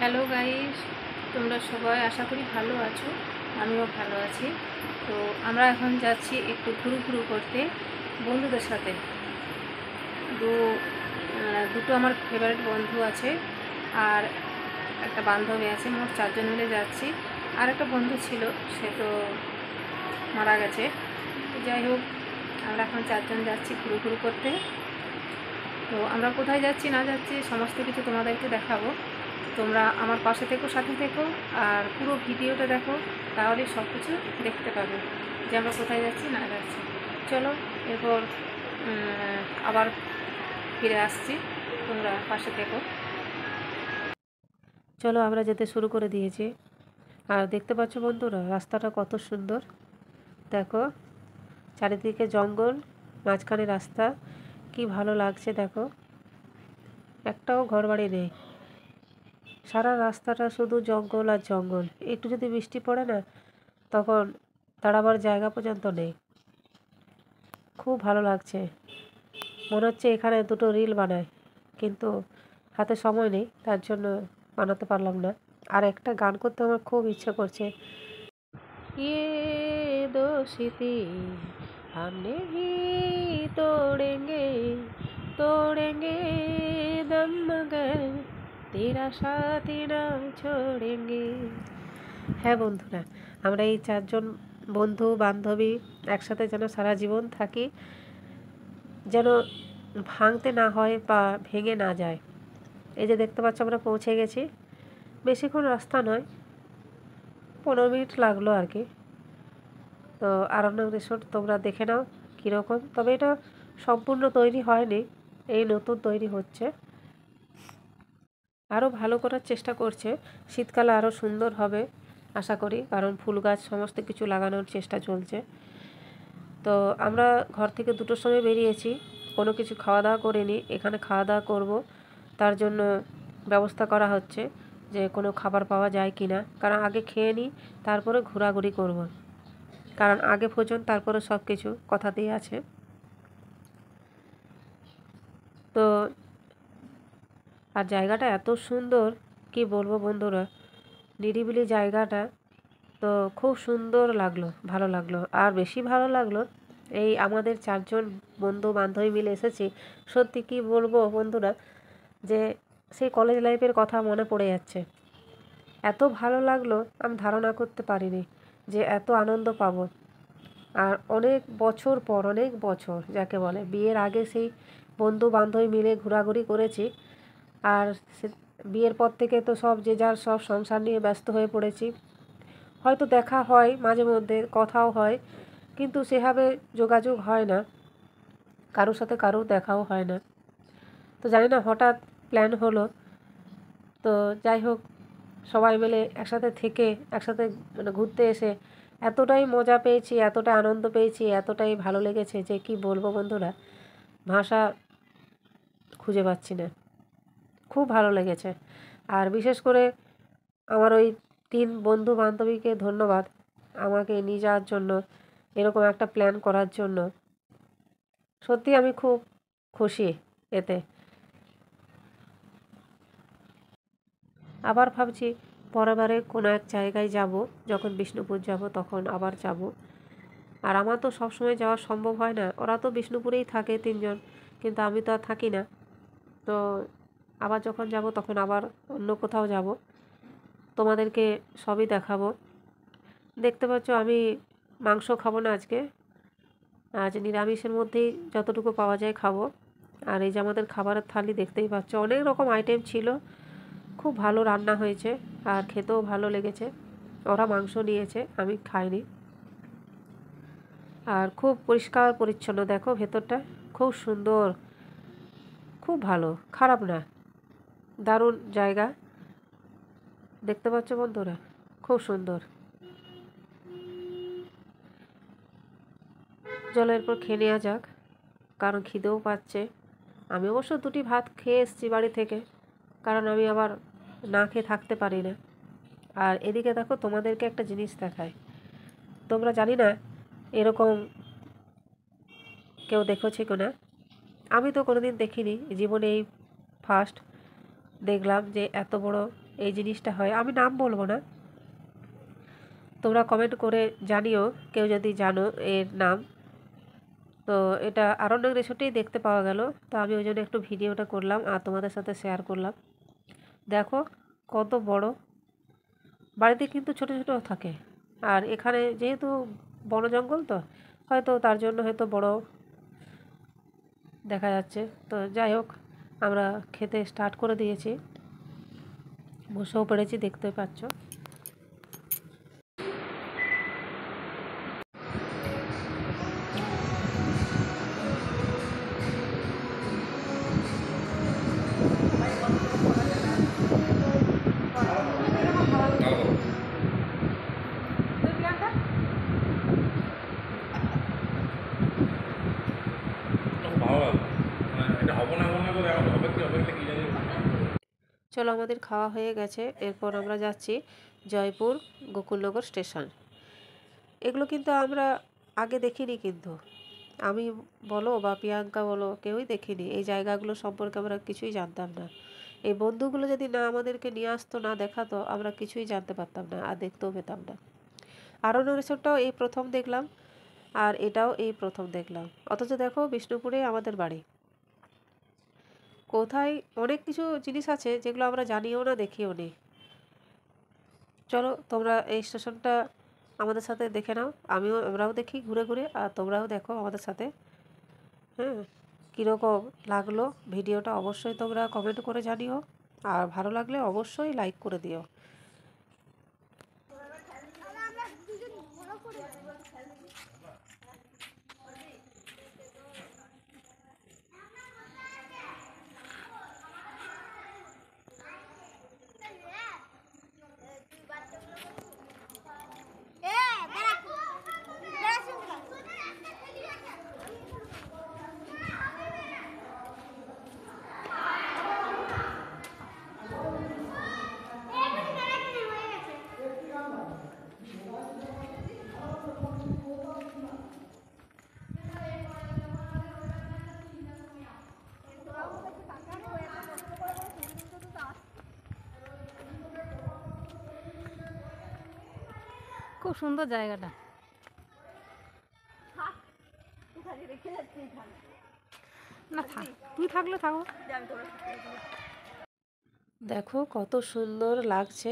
Hello guys, তোমরা সবাই আশা করি ভালো আছো। আমিও ভালো আছি। তো আমরা এখন যাচ্ছি একটু ঘুরু করতে বন্ধুদের সাথে। দু দুটো আমার ফেভারিট বন্ধু আছে, আর একটা বান্ধবী আছে। মোট 4জন মিলে যাচ্ছি। আর একটা বন্ধু ছিল, সে তো মারা গেছে। যাই হোক, আমরা এখন 4জন যাচ্ছি ঘুরু করতে। তো আমরা কোথায় যাচ্ছি না যাচ্ছি সমস্ত কিছু তোমাদেরকে দেখাবো। তোমরা আমার পাশে থেকো, সাথে থেকো, আর পুরো ভিডিওটা দেখো, তাহলে সব কিছু দেখতে পাবে যে আমরা কোথায় যাচ্ছি না যাচ্ছি। চলো, এরপর আবার ফিরে আসছি, তোমরা পাশে থেকো। চলো, আমরা যেতে শুরু করে দিয়েছি। আর দেখতে পাচ্ছ বন্ধুরা, রাস্তাটা কত সুন্দর। দেখো, চারিদিকে জঙ্গল, মাঝখানে রাস্তা, কি ভালো লাগছে। দেখো, একটাও ঘরবাড়ি নেই, সারা রাস্তাটা শুধু জঙ্গল আর জঙ্গল। একটু যদি বৃষ্টি পড়ে না, তখন দাঁড়াবার জায়গা পর্যন্ত নেই। খুব ভালো লাগছে, মনে হচ্ছে এখানে দুটো রিল বানায়, কিন্তু হাতে সময় নেই, তার জন্য বানাতে পারলাম না। আর একটা গান করতে আমার খুব ইচ্ছে করছে। ये दोस्ती हम नहीं तोड़ेंगे, तोड़ेंगे दम मगर तेरा साथी ना छोड़ेंगे। হ্যাঁ বন্ধুরা, আমরা এই 4জন বন্ধু বান্ধবী একসাথে যেন সারা জীবন থাকি, যেন ভাঙতে না হয় বা ভেঙে না যায়। এই যে দেখতে পাচ্ছ, আমরা পৌঁছে গেছি। বেশিক্ষণ রাস্তা নয়, 15 মিনিট লাগলো আর কি। তো আরণ্যক রিসোর্ট তোমরা দেখে নাও কীরকম। তবে এটা সম্পূর্ণ তৈরি হয়নি, এই নতুন তৈরি হচ্ছে। আরও ভালো করার চেষ্টা করছে, শীতকালে আরও সুন্দর হবে আশা করি, কারণ ফুল গাছ সমস্ত কিছু লাগানোর চেষ্টা চলছে। তো আমরা ঘর থেকে 2টোর সময় বেরিয়েছি, কোনো কিছু খাওয়া দাওয়া করিনি। এখানে খাওয়া দাওয়া করব, তার জন্য ব্যবস্থা করা হচ্ছে যে কোনো খাবার পাওয়া যায় কি না। কারণ আগে খেয়ে নিই, তারপরে ঘোরাঘুরি করব, কারণ আগে ভোজন তারপরে সব কিছু, কথাতেই আছে। তো আর জায়গাটা এত সুন্দর, কি বলবো বন্ধুরা, নিরিবিলি জায়গাটা। তো খুব সুন্দর লাগলো, ভালো লাগলো। আর বেশি ভালো লাগলো এই আমাদের 4জন বন্ধু বান্ধবী মিলে এসেছি। সত্যি কি বলবো বন্ধুরা, যে সেই কলেজ লাইফের কথা মনে পড়ে যাচ্ছে। এত ভালো লাগলো, আমি ধারণা করতে পারিনি যে এত আনন্দ পাবো। আর অনেক বছর পর, অনেক বছর যাকে বলে, বিয়ের আগে সেই বন্ধু বান্ধবী মিলে ঘোরাঘুরি করেছি। আর বিয়ের পর থেকে তো সব যে যার সব সংসার নিয়ে ব্যস্ত হয়ে পড়েছি। হয়তো দেখা হয় মাঝে মধ্যে, কথাও হয়, কিন্তু সেভাবে যোগাযোগ হয় না, কারোর সাথে কারোর দেখাও হয় না। তো জানি না, হঠাৎ প্ল্যান হলো। তো যাই হোক, সবাই মিলে একসাথে থেকে একসাথে মানে ঘুরতে এসে এতটাই মজা পেয়েছি, এতটাই আনন্দ পেয়েছি, এতটাই ভালো লেগেছে যে কি বলবো বন্ধুরা, ভাষা খুঁজে পাচ্ছি না। খুব ভালো লেগেছে। আর বিশেষ করে আমার ওই 3 বন্ধু বান্ধবীকে ধন্যবাদ, আমাকে নিয়ে যাওয়ার জন্য, এরকম একটা প্ল্যান করার জন্য। সত্যি আমি খুব খুশি এতে। আবার ভাবছি পরেরবারে কোনো এক জায়গায় যাব, যখন বিষ্ণুপুর যাব তখন আবার যাব। আর আমার তো সবসময় যাওয়া সম্ভব হয় না, ওরা তো বিষ্ণুপুরেই থাকে 3জন, কিন্তু আমি তো আর থাকি না। তো আবার যখন যাব তখন আবার অন্য কোথাও যাব, তোমাদেরকে সবই দেখাবো। দেখতে পাচ্ছ আমি মাংস খাবো না আজকে, আজ নিরামিষের মধ্যেই যতটুকু পাওয়া যায় খাবো। আর এই যে আমাদের খাবারের থালি দেখতেই পাচ্ছ, অনেক রকম আইটেম ছিল, খুব ভালো রান্না হয়েছে, আর খেতেও ভালো লেগেছে। ওরা মাংস নিয়েছে, আমি খাইনি। আর খুব পরিষ্কার পরিচ্ছন্ন, দেখো ভেতরটা খুব সুন্দর, খুব ভালো, খারাপ না, দারুণ জায়গা। দেখতে পাচ্ছ বন্ধুরা, খুব সুন্দর। চলো এরপর খেয়ে নেওয়া যাক, কারণ খিদেও পাচ্ছে। আমি অবশ্য 2টি ভাত খেয়ে এসেছি বাড়ি থেকে, কারণ আমি আবার না খেয়ে থাকতে পারি না। আর এদিকে দেখো, তোমাদেরকে একটা জিনিস দেখায়, তোমরা জানি না এরকম কেউ দেখেছো কি না। আমি তো কোনোদিন দেখিনি জীবনে, এই ফার্স্ট দেখলাম যে এত বড় এই জিনিসটা হয়। আমি নাম বলবো না, তোমরা কমেন্ট করে জানিও কেউ যদি জানো এর নাম। তো এটা আরণ্যক রিসোর্টেই দেখতে পাওয়া গেল, তো আমি ওই জন্য একটু ভিডিওটা করলাম আর তোমাদের সাথে শেয়ার করলাম। দেখো কত বড়, বাড়িতে কিন্তু ছোট ছোট থাকে, আর এখানে যেহেতু বন জঙ্গল তো হয়তো তার জন্য হয়তো বড় দেখা যাচ্ছে। তো যাই হোক, আমরা খেতে স্টার্ট করে দিয়েছি, বসেও পড়েছি, দেখতে পাচ্ছ। চলো, আমাদের খাওয়া হয়ে গেছে। এরপর আমরা যাচ্ছি জয়পুর গোকুলনগর স্টেশন। এগুলো কিন্তু আমরা আগে দেখিনি, কিন্তু আমি বলো বা প্রিয়াঙ্কা বলো কেউই দেখিনি। এই জায়গাগুলো সম্পর্কে আমরা কিছুই জানতাম না। এই বন্ধুগুলো যদি না আমাদেরকে নিয়ে আসতো, না দেখাতো, আমরা কিছুই জানতে পারতাম না আর দেখতেও পেতাম না। আরণ্যক রিসোর্টটাও এই প্রথম দেখলাম, আর এটাও এই প্রথম দেখলাম। অথচ দেখো বিষ্ণুপুরে আমাদের বাড়ি। কোথায় অনেক কিছু জিনিস আছে যেগুলো আমরা জানিও না, দেখিও নি। চলো তোমরা এই স্টেশনটা আমাদের সাথে দেখে নাও, আমরাও দেখি ঘুরে ঘুরে, আর তোমরাও দেখো আমাদের সাথে। হ্যাঁ, কীরকম লাগলো ভিডিওটা অবশ্যই তোমরা কমেন্ট করে জানিও, আর ভালো লাগলে অবশ্যই লাইক করে দিও। খুব সুন্দর জায়গাটা। না থাক, তুই থাকলে থাকো। দেখো কত সুন্দর লাগছে,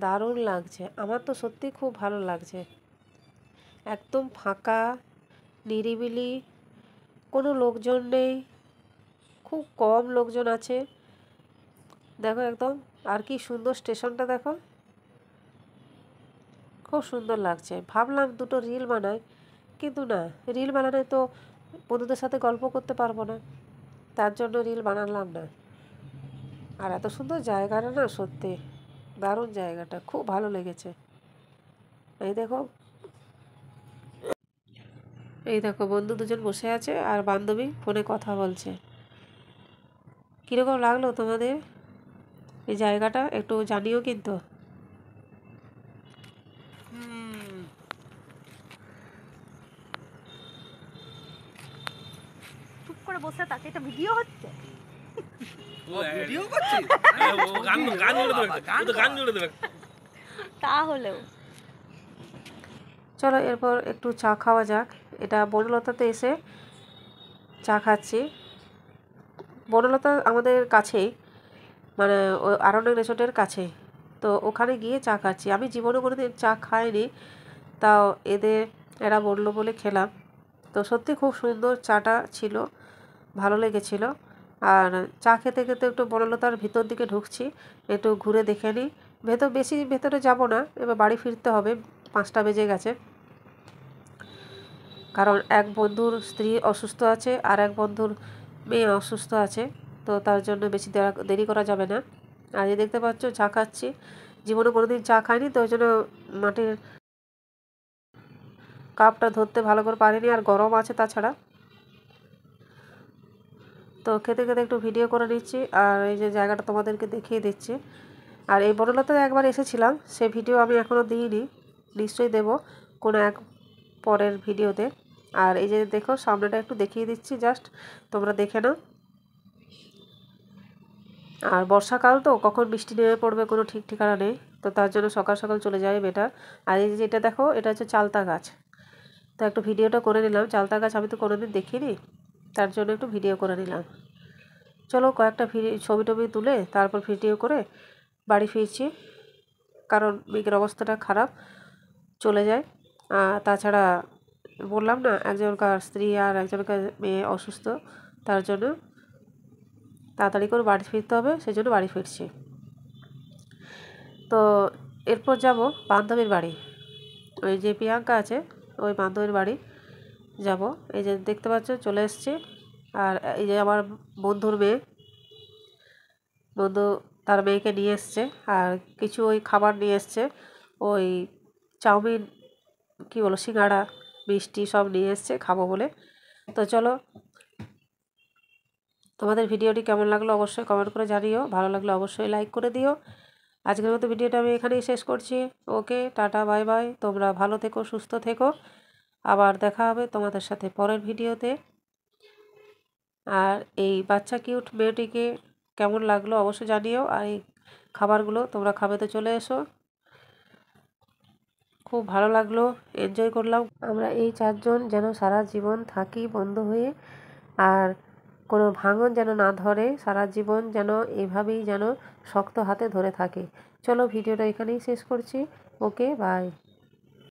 দারুণ লাগছে। আমার তো সত্যি খুব ভালো লাগছে। একদম ফাঁকা, নিরিবিলি, কোনো লোকজন নেই, খুব কম লোকজন আছে। দেখো একদম, আর কি সুন্দর স্টেশনটা দেখো, খুব সুন্দর লাগছে। ভাবলাম দুটো রিল বানাই, কিন্তু না, রিল বানালে তো বন্ধুদের সাথে গল্প করতে পারবো না, তার জন্য রিল বানালাম না। আর এত সুন্দর জায়গাটা না, সত্যি দারুণ জায়গাটা, খুব ভালো লেগেছে। এই দেখো, এই দেখো বন্ধু দুজন বসে আছে আর বান্ধবী ফোনে কথা বলছে। কীরকম লাগলো তোমাদের এই জায়গাটা একটু জানিও কিন্তু। চুপ করে বসে থাকে, এটা ভিডিও হচ্ছে। তাহলেও চলো এরপর একটু চা খাওয়া যাক। এটা বনলতাতে এসে চা খাচ্ছি। বনলতা আমাদের কাছেই, মানে ওই আরণ্যক রিসোর্টের কাছেই। তো ওখানে গিয়ে চা খাচ্ছি। আমি জীবনে কোনোদিন চা খাইনি, তাও এরা বললো বলে খেলাম। তো সত্যি খুব সুন্দর চাটা ছিল, ভালো লেগেছিল। আর চা খেতে খেতে একটু বনলতার ভিতর দিকে ঢুকছি, একটু ঘুরে দেখে নিই। বেশি ভেতরে যাব না, এবার বাড়ি ফিরতে হবে, 5টা বেজে গেছে। কারণ এক বন্ধুর স্ত্রী অসুস্থ আছে আর এক বন্ধুর মেয়ে অসুস্থ আছে, তো তার জন্য বেশি দেরি করা যাবে না। আর এই দেখতে পাচ্ছ চা খাচ্ছি, জীবনে কোনোদিন চা খাইনি, তো ওই জন্য মাটির কাপটা ধরতে ভালো করে পারিনি, আর গরম আছে তাছাড়া। তো খেতে খেতে একটু ভিডিও করে নিচ্ছি, আর এই যে জায়গাটা তোমাদেরকে দেখিয়ে দিচ্ছি। আর এই বনলতাতে একবার এসেছিলাম, সে ভিডিও আমি এখনও দিইনি, নিশ্চয়ই দেব কোনো এক পরের ভিডিওতে। আর এই যে দেখো সামনেটা একটু দেখিয়ে দিচ্ছি, জাস্ট তোমরা দেখে নাও। আর বর্ষাকাল তো কখন বৃষ্টি নেমে পড়বে কোনো ঠিক ঠিকানা নেই, তো তার জন্য সকাল সকাল চলে যাওয়াই বেটার। আর এই যে এটা দেখো, এটা হচ্ছে চালতা গাছ। তো একটু ভিডিওটা করে নিলাম, চালতা গাছ আমি তো কোনোদিন দেখিনি, তার জন্য একটু ভিডিও করে নিলাম। চলো কয়েকটা ছবি টবি তুলে তারপর ভিডিও করে বাড়ি ফিরছি, কারণ মেঘের অবস্থাটা খারাপ, চলে যায়। তাছাড়া বললাম না, একজনকার স্ত্রী আর একজনকার মেয়ে অসুস্থ, তার জন্য তাড়াতাড়ি করে বাড়ি ফিরতে হবে, সেই জন্য বাড়ি ফিরছি। তো এরপর যাব বান্ধবীর বাড়ি, ওই যে প্রিয়াঙ্কা আছে ওই বান্ধবীর বাড়ি যাব। এই যে দেখতে পাচ্ছ চলে এসছি। আর এই যে আমার বন্ধুর মেয়ে, বন্ধু তার মেয়েকে নিয়ে এসছে, আর কিছু ওই খাবার নিয়ে এসছে, ওই চাউমিন, কি বলো, সিঙ্গাড়া, মিষ্টি সব নিয়ে এসছে খাবো বলে। তো চলো, তোমাদের ভিডিওটি কেমন লাগলো অবশ্যই কমেন্ট করে জানিও, ভালো লাগলে অবশ্যই লাইক করে দিও। আজকের মতো ভিডিওটা আমি এখানেই শেষ করছি। ওকে, টাটা, বাই বাই। তোমরা ভালো থেকো, সুস্থ থেকো। আবার দেখা হবে তোমাদের সাথে পরের ভিডিওতে। আর এই বাচ্চা কিউট মেয়েটিকে কেমন লাগলো অবশ্যই জানিও। আর এই খাবারগুলো তোমরা খাবে তো চলে এসো। খুব ভালো লাগলো, এনজয় করলাম। আমরা এই চারজন যেন সারা জীবন থাকি বন্ধু হয়ে, আর কোনো ভাঙন যেন না ধরে, সারা জীবন যেন এভাবেই যেন শক্ত হাতে ধরে থাকে। চলো ভিডিওটা এখানেই শেষ করছি। ওকে, বাই।